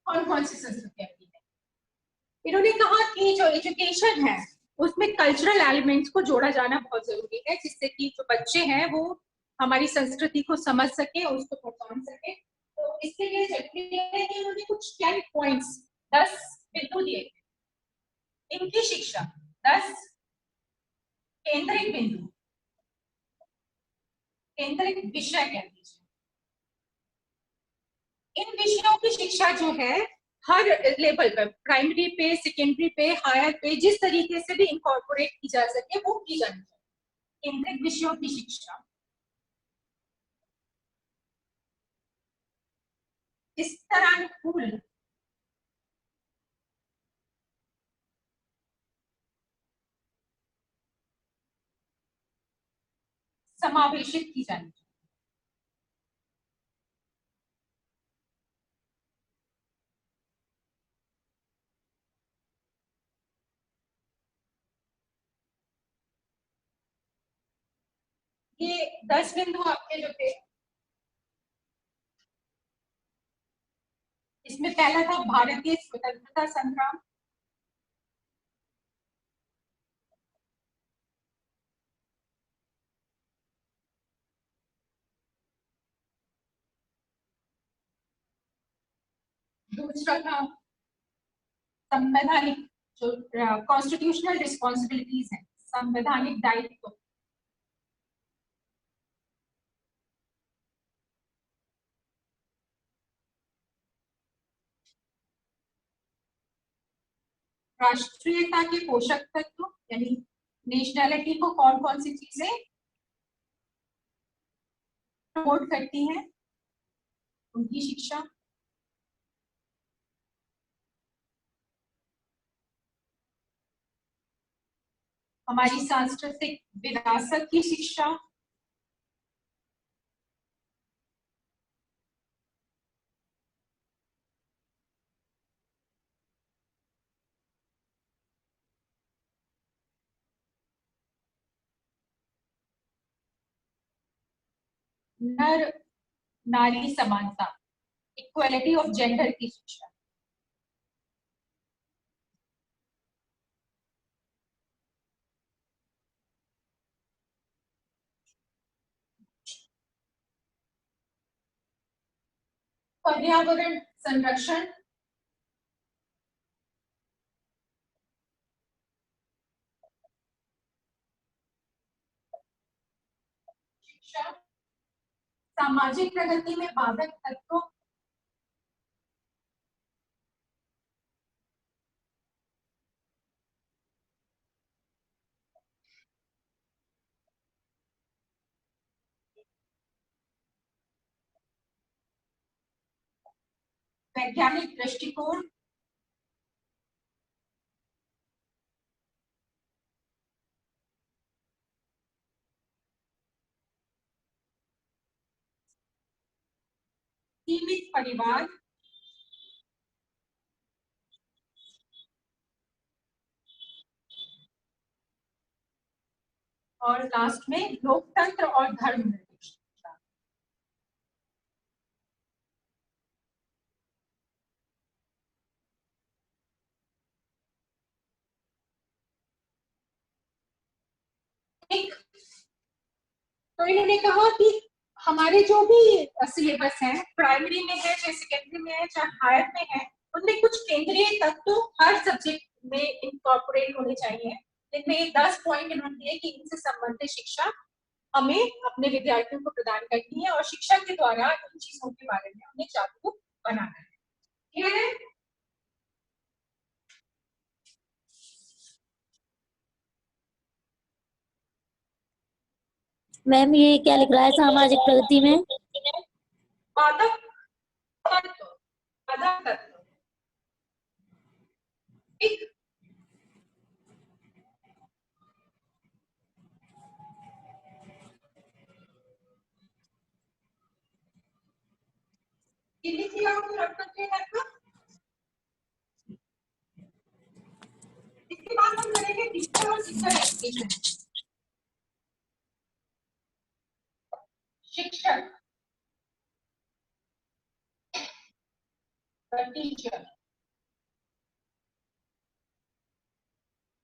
कौन कौन सी संस्कृतियां की है? इन्होंने कहा कि जो एजुकेशन है उसमें कल्चरल एलिमेंट्स को जोड़ा जाना बहुत जरूरी है, जिससे कि जो बच्चे हैं वो हमारी संस्कृति को समझ सके और उसको पहचान सके। तो इसके लिए जरूरी है कि उन्होंने कुछ 10 पॉइंट्स 10 बिंदु दिए। इनकी शिक्षा 10 केंद्रित बिंदु, केंद्रित विषय कह दीजिए। इन विषयों की शिक्षा जो है हर लेवल पर, प्राइमरी पे, सेकेंडरी पे, हायर पे, जिस तरीके से भी इंकॉर्पोरेट की जा सके वो की जानी चाहिए। केंद्रित विषयों की शिक्षा स्तरानुकूल समावेशित की जानी चाहिए। ये 10 बिंदु आपके जो थे, इसमें पहला था भारतीय स्वतंत्रता संग्राम, दूसरा था संवैधानिक जो कॉन्स्टिट्यूशनल रिस्पॉन्सिबिलिटीज है, संवैधानिक दायित्व, राष्ट्रीयता के पोषक तत्व यानी नेशनैलिटी को कौन कौन सी चीजें प्रमोट करती हैं, उनकी शिक्षा। हमारी सांस्कृतिक विरासत की शिक्षा, नर नारी समानता, इक्वालिटी ऑफ जेंडर की शिक्षा, पर्यावरण संरक्षण, शिक्षा, सामाजिक प्रगति में बाधक तत्व, वैज्ञानिक दृष्टिकोण, सीमित परिवार, और लास्ट में लोकतंत्र और धर्मनिरपेक्षता। तो इन्होंने कहा कि हमारे जो भी सिलेबस है, प्राइमरी में है चाहे सेकेंडरी में है चाहे हायर में है, उनमें कुछ केंद्रीय तत्व हर सब्जेक्ट में इनकॉर्पोरेट होने चाहिए, जिनमें ये 10 पॉइंट इन्होंने दिए कि इनसे संबंधित शिक्षा हमें अपने विद्यार्थियों को प्रदान करनी है और शिक्षा के द्वारा इन चीजों के बारे में उन्हें जागरूक बनाना है। क्लियर है? मैम ये क्या लिख रहा है सामाजिक प्रगति में? बाधक तत्व, बाधक तत्व, ठीक। ये लिख लिया हो तो रख सकते हैं आपका। इसके बाद हम करेंगे डिजिटल और शिक्षण एजुकेशन। शिक्षक, टीचर।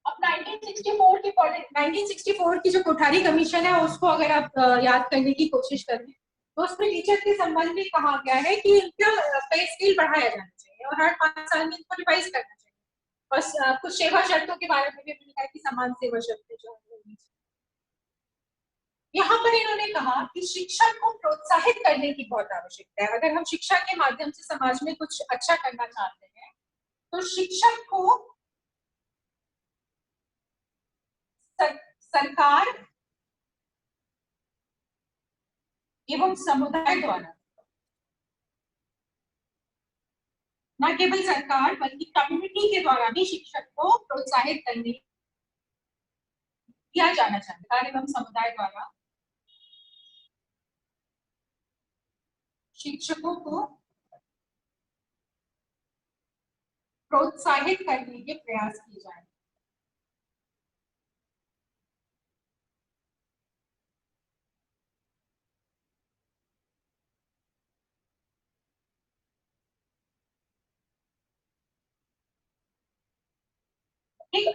अब 1964 की जो कोठारी कमीशन है उसको अगर आप याद करने की कोशिश करें तो उसमें टीचर के संबंध में कहा गया है कि इनका पे स्केल बढ़ाया जाना चाहिए और हर 5 साल में इनको रिवाइज करना चाहिए, और कुछ सेवा शर्तों के बारे में भी लिखा है कि समान सेवा शर्तें जो होनी चाहिए। यहाँ पर इन्होंने कहा कि शिक्षा को प्रोत्साहित करने की बहुत आवश्यकता है। अगर हम शिक्षा के माध्यम से समाज में कुछ अच्छा करना चाहते हैं तो शिक्षक को सरकार एवं समुदाय द्वारा, न केवल सरकार बल्कि कम्युनिटी के द्वारा भी शिक्षक को प्रोत्साहित करने किया जाना चाहिए। सरकार एवं समुदाय द्वारा शिक्षकों को प्रोत्साहित करने के प्रयास किए जाए। ठीक,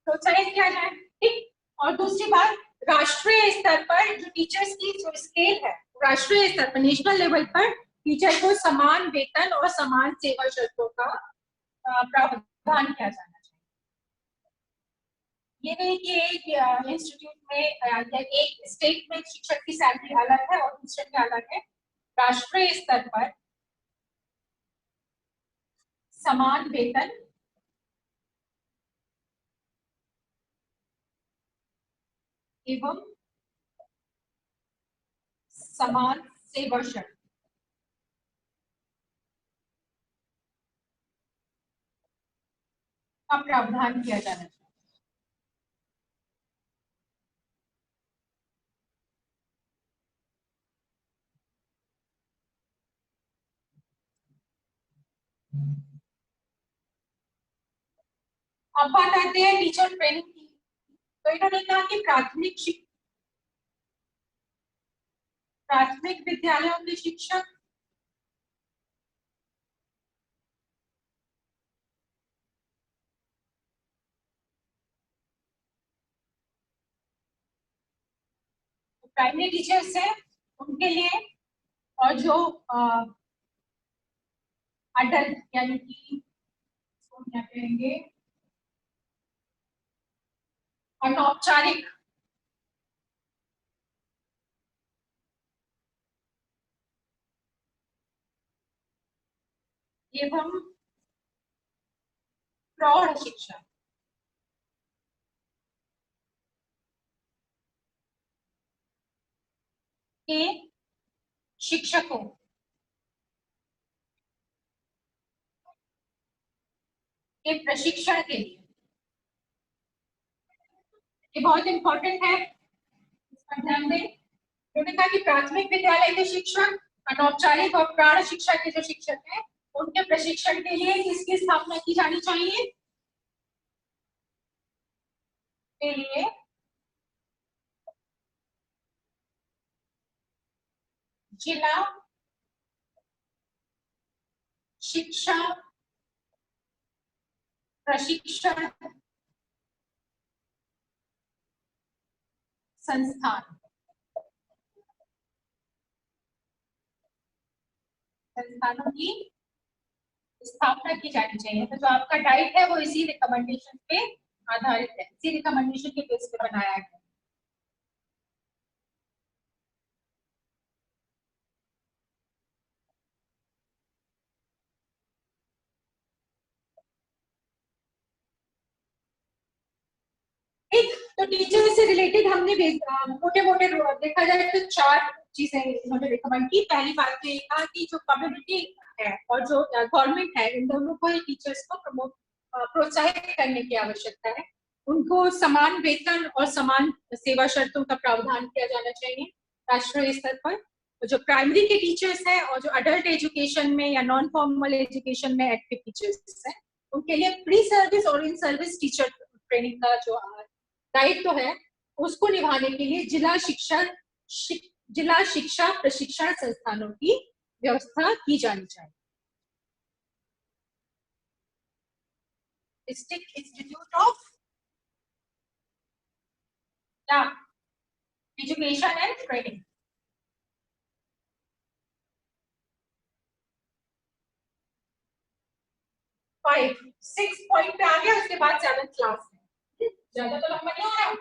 प्रोत्साहित किया जाए। ठीक, और दूसरी बात, राष्ट्रीय स्तर पर जो टीचर्स की जो स्केल है, राष्ट्रीय स्तर पर नेशनल लेवल पर टीचर को समान वेतन और समान सेवा शर्तों का प्रावधान किया जाना चाहिए। ये नहीं कि एक इंस्टीट्यूट में या एक स्टेट में शिक्षक की सैलरी अलग है और दूसरे में अलग है। राष्ट्रीय स्तर पर समान वेतन एवं समान सेवा शर्त का प्रावधान किया जाना चाहिए। अब बात आते हैं टीचर ट्रेनिंग की। तो इन्होंने कहा कि प्राथमिक विद्यालयों के शिक्षक प्राइमरी टीचर्स हैं उनके लिए, और जो अडल्ट यानी कि क्या कहेंगे अनौपचारिक एवं प्रौढ़ शिक्षा के शिक्षकों के प्रशिक्षण के लिए, ये बहुत इंपॉर्टेंट है, इसका ध्यान दें। उन्होंने कहा कि प्राथमिक विद्यालय के शिक्षक, अनौपचारिक और प्रौढ़ शिक्षा के जो शिक्षक हैं उनके प्रशिक्षण के लिए किसकी स्थापना की जानी चाहिए? के लिए जिला शिक्षा प्रशिक्षण संस्थानों की स्थापना की जानी चाहिए। तो जो आपका डाइट है वो इसी रिकमेंडेशन पे आधारित है, इसी रिकमेंडेशन के बेस पे बनाया है। तो टीचर से रिलेटेड हमने मोटे मोटे देखा जाए तो 4 चीजें इन्होंने रिकमेंड की। पहली बात तो ये कहा कि जो कम्युनिटी है और जो गवर्नमेंट है, इन दोनों को टीचर्स को प्रोत्साहित करने की आवश्यकता है। उनको समान वेतन और समान सेवा शर्तों का प्रावधान किया जाना चाहिए राष्ट्रीय स्तर पर। जो प्राइमरी के टीचर्स हैं और जो अडल्ट एजुकेशन में या नॉन फॉर्मल एजुकेशन में एक्टिव टीचर्स हैं, उनके लिए प्री सर्विस और इन सर्विस टीचर ट्रेनिंग का जो दायित्व है उसको निभाने के लिए जिला शिक्षा प्रशिक्षण संस्थानों की व्यवस्था की जानी चाहिए। District institute of education and training. 6 point पे आ गया, उसके बाद 7th क्लास में। ज्यादा तो लंबा नहीं हो रहा।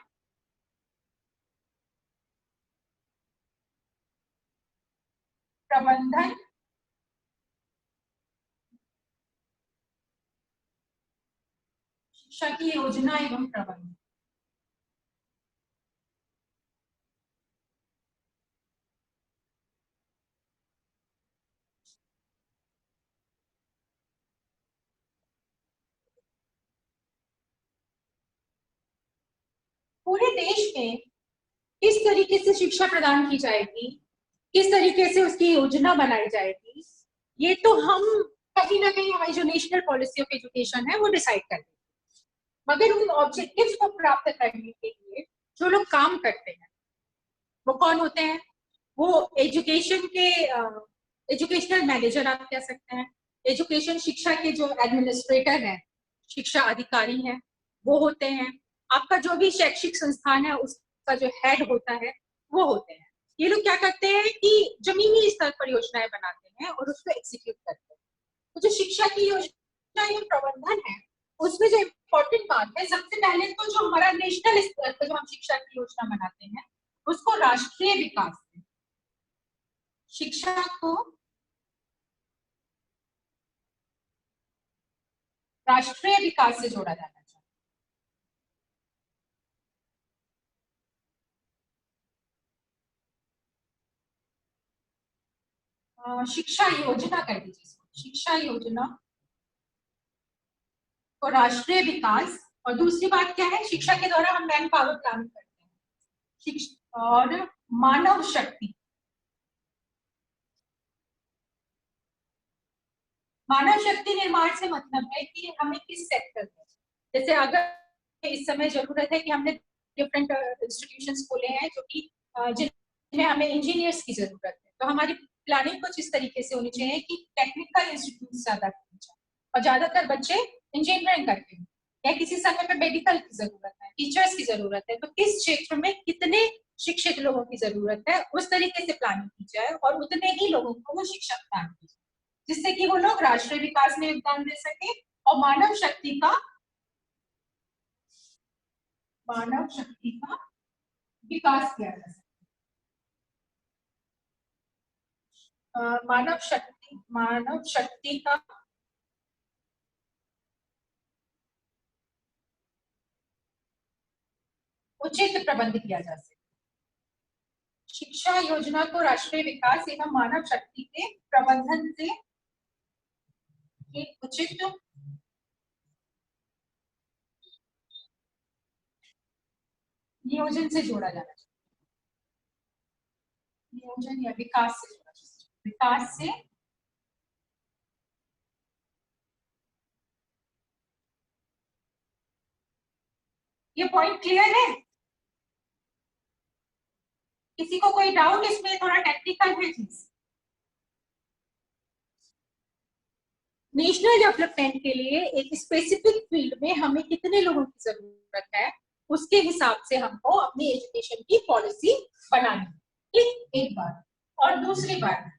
प्रबंधन शिक्षा की योजना एवं प्रबंधन। पूरे देश में किस तरीके से शिक्षा प्रदान की जाएगी, किस तरीके से उसकी योजना बनाई जाएगी, ये तो हम कहीं ना कहीं हमारी जो नेशनल पॉलिसी ऑफ एजुकेशन है वो डिसाइड कर देंगे। मगर उन ऑब्जेक्टिव्स को प्राप्त करने के लिए जो लोग काम करते हैं वो कौन होते हैं? वो एजुकेशन के एजुकेशनल मैनेजर आप कह सकते हैं, एजुकेशन शिक्षा के जो एडमिनिस्ट्रेटर हैं, शिक्षा अधिकारी हैं, वो होते हैं। आपका जो भी शैक्षिक संस्थान है उसका जो हेड होता है वो होते हैं। ये लोग क्या करते हैं कि जमीनी स्तर पर योजनाएं बनाते हैं और उसको एग्जीक्यूट करते हैं। तो जो शिक्षा की योजना या प्रबंधन है उसमें जो इम्पोर्टेंट बात है, सबसे पहले तो जो हमारा नेशनल स्तर पर जो हम शिक्षा की योजना बनाते हैं उसको राष्ट्रीय विकास में शिक्षा को राष्ट्रीय विकास से जोड़ा जाना चाहिए। शिक्षा योजना कर दीजिए, शिक्षा योजना और राष्ट्रीय विकास। और दूसरी बात क्या है, शिक्षा के द्वारा हम मैन पावर प्लानिंग करते हैं, शिक्षा और मानव शक्ति। मानव शक्ति निर्माण से मतलब है कि हमें किस सेक्टर में, जैसे अगर इस समय जरूरत है कि हमने डिफरेंट इंस्टीट्यूशंस खोले हैं जो कि जिनमें हमें इंजीनियर्स की जरूरत है, तो हमारी प्लानिंग कुछ इस तरीके से होनी चाहिए कि टेक्निकल इंस्टीट्यूट ज्यादा होनी चाहिए और ज्यादातर बच्चे इंजीनियरिंग करते हैं, या किसी समय में मेडिकल की जरूरत है, टीचर्स की जरूरत है, तो किस क्षेत्र में कितने शिक्षित लोगों की जरूरत है उस तरीके से प्लानिंग की जाए और उतने ही लोगों को वो शिक्षा प्रदान की जाए, जिससे कि वो लोग राष्ट्रीय विकास में योगदान दे सके और मानव शक्ति का विकास किया जा सके। मानव शक्ति का उचित प्रबंध किया जा सके। शिक्षा योजना को राष्ट्रीय विकास एवं मानव शक्ति के प्रबंधन से एक उचित नियोजन से जोड़ा जाना चाहिए, नियोजन या विकास से जोड़ा जाना चाहिए, विकास से ये पॉइंट क्लियर है? किसी को कोई डाउट इसमें? थोड़ा टेक्निकल है चीज। नेशनल डेवलपमेंट के लिए एक स्पेसिफिक फील्ड में हमें कितने लोगों की जरूरत है, उसके हिसाब से हमको अपनी एजुकेशन की पॉलिसी बनानी है, ठीक? एक बात। और दूसरी बात,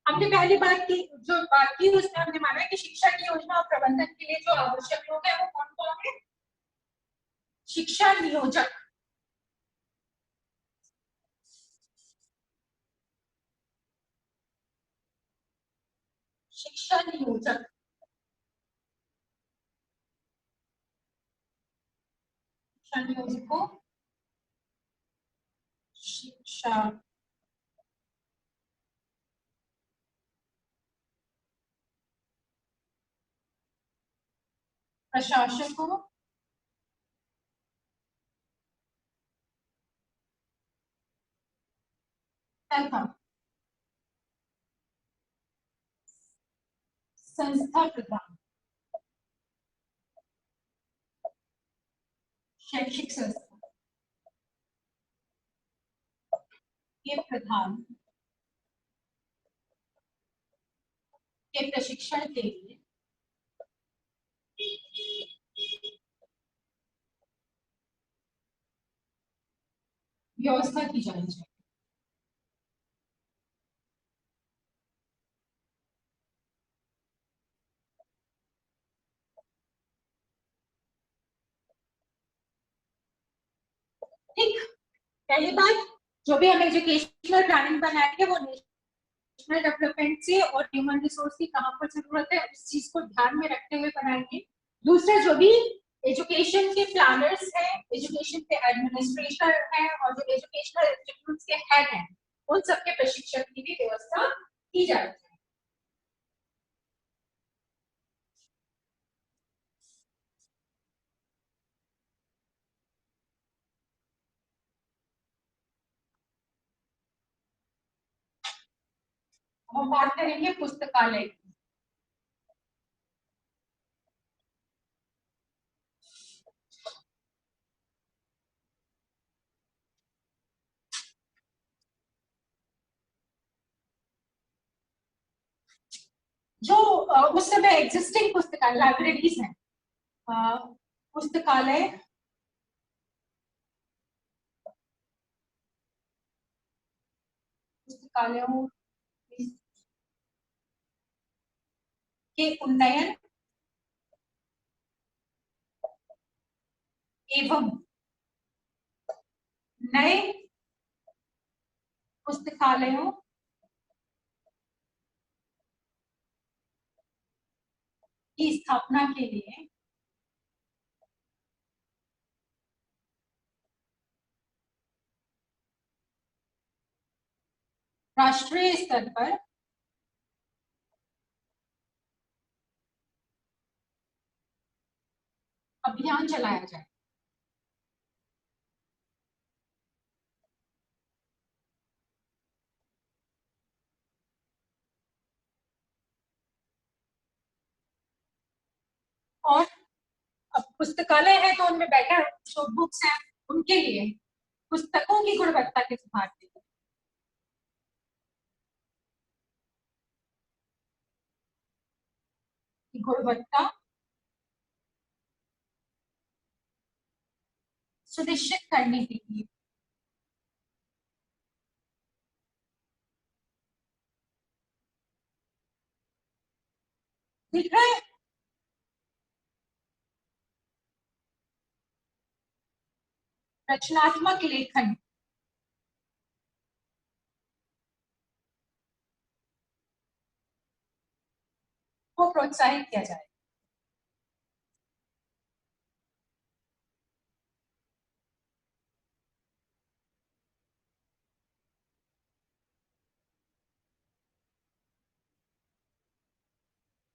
हमने पहली बात की, जो बात की उसमें हमने माना कि शिक्षा की योजना और प्रबंधन के लिए जो आवश्यक लोग हैं वो कौन कौन है? शिक्षा नियोजक, शिक्षा नियोजक, शिक्षा नियोजकों, शिक्षा प्रशासकों तथा संस्था प्रधान, शैक्षिक संस्था के प्रधान के प्रशिक्षण के लिए व्यवस्था की जानी चाहिए। ठीक, पहली बात, जो भी हम एजुकेशनल प्लानिंग बनाएंगे वो नेशनल डेवलपमेंट से और ह्यूमन रिसोर्स की कहाँ पर जरूरत है उस चीज को ध्यान में रखते हुए बनाएंगे। दूसरा, जो भी एजुकेशन के प्लानर्स हैं, एजुकेशन के एडमिनिस्ट्रेटर हैं और जो एजुकेशनल इंस्टीट्यूट्स के हेड हैं, उन सबके प्रशिक्षण की भी व्यवस्था की जाती है। हम बात करेंगे पुस्तकालय की। जो उस समय एग्जिस्टिंग पुस्तकालय लाइब्रेरीज हैं, पुस्तकालय पुस्तकालयों के उन्नयन एवं नए पुस्तकालयों की स्थापना के लिए राष्ट्रीय स्तर पर अभियान चलाया जाए। और अब पुस्तकालय है तो उनमें बेटर जो बुक्स हैं उनके लिए पुस्तकों की गुणवत्ता के सुधार के लिए गुणवत्ता सुनिश्चित करने के लिए दिख रहा है। रचनात्मक लेखन को प्रोत्साहित किया जाए।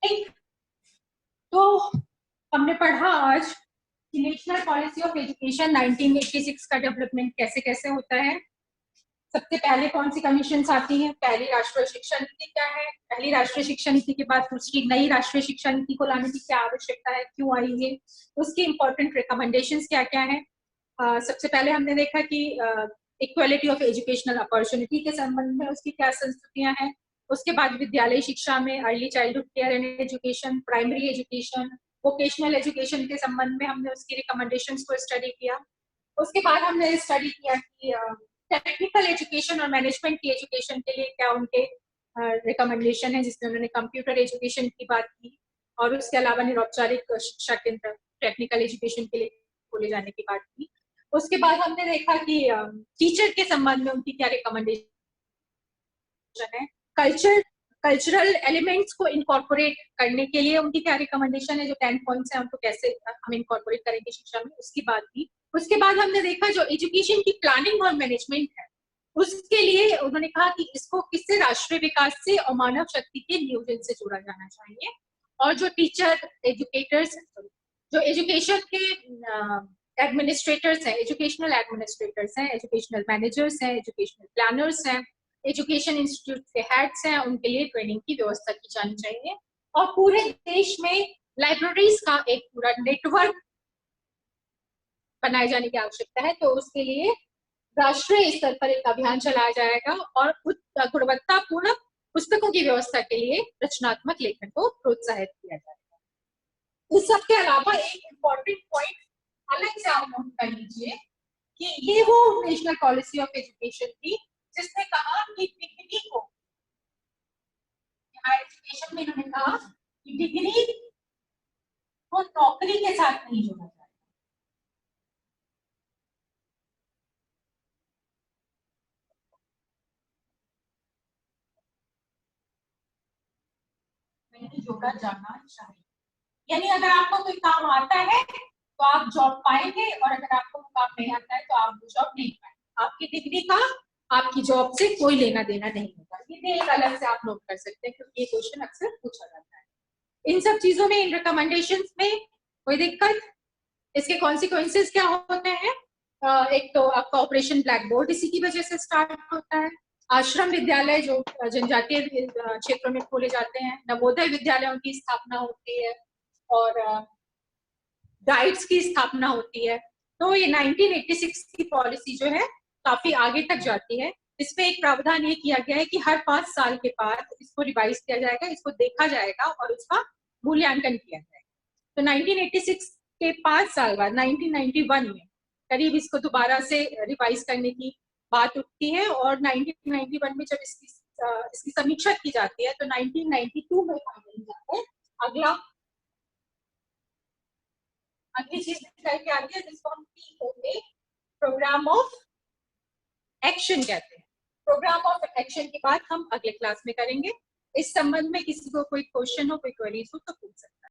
ठीक, तो हमने पढ़ा आज कि नेशनल पॉलिसी ऑफ एजुकेशन 1986 का डेवलपमेंट कैसे कैसे होता है। सबसे पहले कौन सी कमीशन आती है? पहली राष्ट्रीय शिक्षा नीति क्या है? पहली राष्ट्रीय शिक्षा नीति के बाद दूसरी नई राष्ट्रीय शिक्षा नीति को लाने की क्या आवश्यकता है, क्यों आई है, उसकी इंपॉर्टेंट रिकमेंडेशंस क्या क्या है। सबसे पहले हमने देखा कि इक्वालिटी ऑफ एजुकेशनल अपॉर्चुनिटी के संबंध में उसकी क्या संस्तुतियां हैं। उसके बाद विद्यालय शिक्षा में early childhood care and education, primary education, vocational education के संबंध में हमने उसकी रिकमेंडेशंस को स्टडी किया। उसके बाद हमने स्टडी किया कि टेक्निकल एजुकेशन और मैनेजमेंट की एजुकेशन के लिए क्या उनके रिकमेंडेशन है, जिसमें उन्होंने कंप्यूटर एजुकेशन की बात की और उसके अलावा निरौपचारिक शिक्षा केंद्र टेक्निकल एजुकेशन के लिए खोले जाने की बात की। उसके बाद हमने देखा कि टीचर के संबंध में उनकी क्या रिकमेंडेशन है। कल्चरल एलिमेंट्स को इनकॉर्पोरेट करने के लिए उनकी क्या रिकमेंडेशन है, जो 10 पॉइंट्स हैं उनको कैसे हम इनकॉर्पोरेट करेंगे शिक्षा में, उसकी बात की। उसके बाद हमने देखा जो एजुकेशन की प्लानिंग और मैनेजमेंट है उसके लिए उन्होंने कहा कि इसको किससे, राष्ट्रीय विकास से और मानव शक्ति के नियोजन से जोड़ा जाना चाहिए। और जो टीचर एजुकेटर्स, जो एजुकेशन के एडमिनिस्ट्रेटर्स हैं, एजुकेशनल एडमिनिस्ट्रेटर्स हैं, एजुकेशनल मैनेजर्स हैं, एजुकेशनल प्लानर्स हैं, एजुकेशन इंस्टीट्यूट के हेड्स हैं, उनके लिए ट्रेनिंग की व्यवस्था की जानी चाहिए। और पूरे देश में लाइब्रेरीज का एक पूरा नेटवर्क बनाए जाने की आवश्यकता है। तो उसके लिए राष्ट्रीय स्तर पर एक अभियान चलाया जाएगा और गुणवत्तापूर्ण पुस्तकों की व्यवस्था के लिए रचनात्मक लेखन को प्रोत्साहित किया जाएगा। इस सब के अलावा एक इम्पोर्टेंट पॉइंट अलग से आप नोट कर लीजिए कि ये वो नेशनल पॉलिसी ऑफ एजुकेशन थी जिसने कहा कि डिग्री को, एजुकेशन में इन्होंने कहा कि डिग्री को नौकरी के साथ नहीं जोड़ा जाए। नहीं जोड़ा जाना चाहिए। यानी अगर आपको कोई काम आता है तो आप जॉब पाएंगे और अगर आपको काम नहीं आता है तो आप वो जॉब नहीं पाएंगे। आपकी डिग्री का आपकी जॉब से कोई लेना देना नहीं होगा। ये एक अलग से आप नोट कर सकते हैं क्योंकि ये क्वेश्चन अक्सर पूछा जाता है। इन सब चीजों में, इन रिकमेंडेशंस में कोई दिक्कत? इसके कॉन्सिक्वेंसेस क्या होते हैं? एक तो आपका ऑपरेशन ब्लैक बोर्ड इसी की वजह से स्टार्ट होता है। आश्रम विद्यालय जो जनजातीय क्षेत्रों में खोले जाते हैं, नवोदय विद्यालयों की स्थापना होती है और गाइड्स की स्थापना होती है। तो ये 1986 की पॉलिसी जो है काफी आगे तक जाती है। इसमें एक प्रावधान ये किया गया है कि हर 5 साल के बाद इसको रिवाइज किया जाएगा, इसको देखा जाएगा और उसका मूल्यांकन किया जाएगा। तो 1986 के 5 साल बाद 1991 में करीब इसको दोबारा से रिवाइज करने की बात उठती है और 1991 में जब इसकी समीक्षा की जाती है तो 1992 में फाइनल जाता है। अगली चीज निकल के आती है जिसको हम POA, प्रोग्राम ऑफ एक्शन कहते हैं। प्रोग्राम ऑफ एक्शन की बात हम अगले क्लास में करेंगे। इस संबंध में किसी को कोई क्वेश्चन हो, कोई क्वेरीज हो तो पूछ सकते हैं।